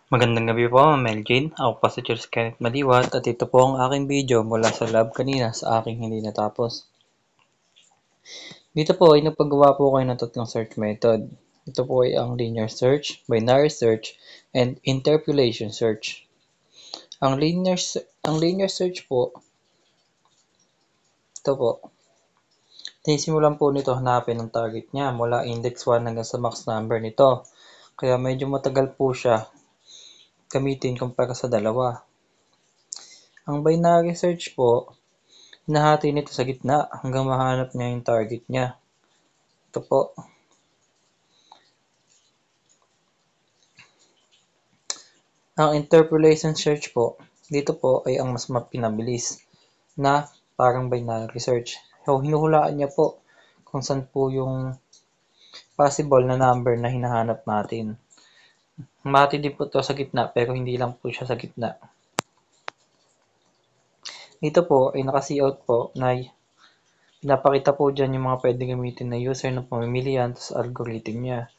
Magandang gabi po, Ma'am Melgin. Ako po si Charles Kenneth Maliwat at ito po ang aking video mula sa lab kanina sa aking hindi natapos. Dito po ay nagpagawa po kayo ng tatlong search method. Ito po ay ang linear search, binary search, and interpolation search. Ang linear search po, ito po, sinisimulan po nito hanapin ang target niya mula index 1 hanggang sa max number nito. Kaya medyo matagal po siya gamitin kumpara sa dalawa. Ang binary search po, hinahati nito sa gitna hanggang mahanap niya yung target niya. Ito po. Ang interpolation search po, dito po ay ang mas pinabilis na parang binary search. So, hinuhulaan niya po kung saan po yung possible na number na hinahanap natin. Mati din po ito sa gitna pero hindi lang po siya sa gitna. Dito po ay naka-cout po na pinapakita po dyan yung mga pwede gamitin na user na pamimilian sa algorithm niya.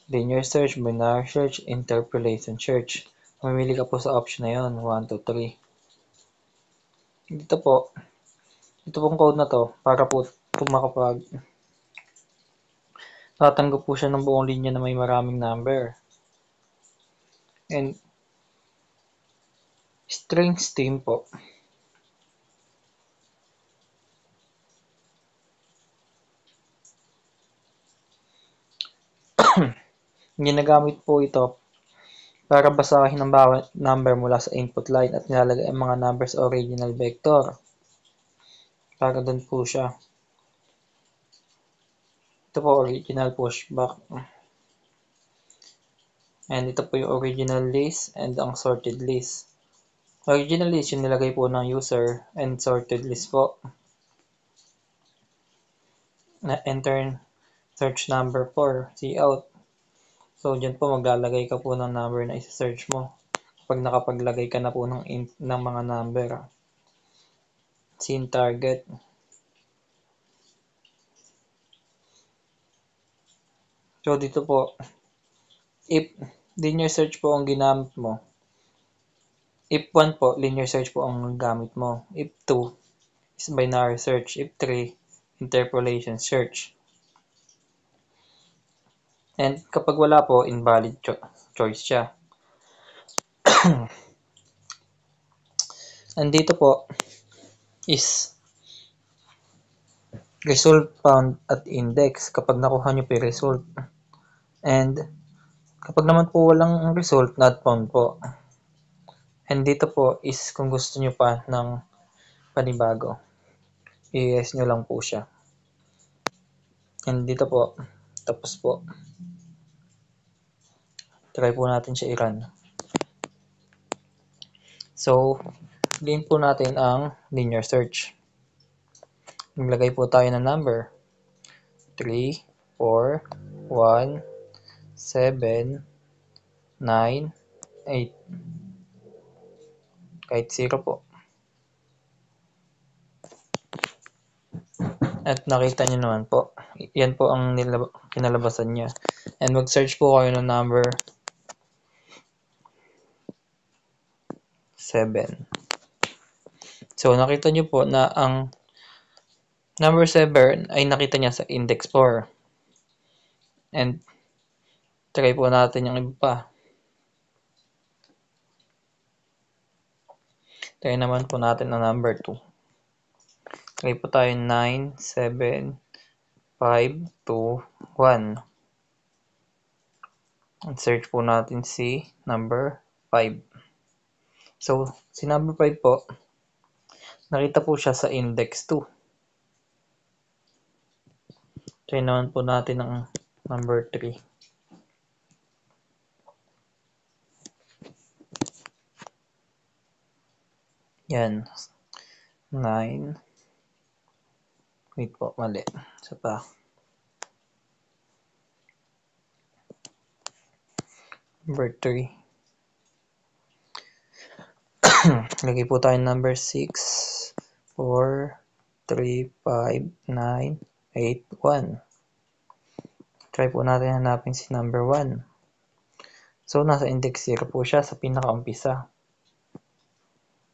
Linear search, binary search, interpolation search. Mamili ka po sa option na yun, 1, 2, 3. Dito po, ito pong code na to, para po makapag tatanggap po siya ng buong linya na may maraming number. And string stream po. Ginagamit po ito para basahin ang bawat number mula sa input line at nilalagay ang mga numbers sa original vector. Para doon po siya. Ito po original pushback. And ito po yung original list and ang sorted list. Original list yung nilagay po ng user and sorted list po. Na enter search number 4, cout. So, dyan po maglalagay ka po ng number na isa-search mo. Pag nakapaglagay ka na po ng mga number. Scene target. So, dito po, if linear search po ang ginamit mo, if 1 po, linear search po ang gamit mo. If 2 is binary search. If 3, interpolation search. And kapag wala po, invalid choice siya. And dito po is result found at index kapag nakuha nyo po yung result. And kapag naman po walang result, not found po. And dito po is kung gusto nyo pa ng panibago, i-yes nyo lang po siya. And dito po, tapos po. Try po natin siya i-run. So, din po natin ang linear search. Maglagay po tayo ng number. 3, 4, 1, 7, 9, 8. Kahit 0 po. At nakita nyo naman po. Yan po ang kinalabasan niya. And mag-search po kayo ng number 7. So, nakita nyo po na ang number 7 ay nakita niya sa index 4. And try po natin yung iba pa. Try naman po natin ang number 2. Try po tayo 9, 7, 5, 2, 1. And search po natin si number 5. So, si number 5 po, nakita po siya sa index 2. Try naman po natin ang number 3. Yan. 9. Wait po, mali. Isa pa. Number 3. Lagay po tayo number 6, 4, 3, 5, 9, 8, 1. Try po natin hanapin si number 1. So, nasa index 0 po siya sa pinakaumpisa.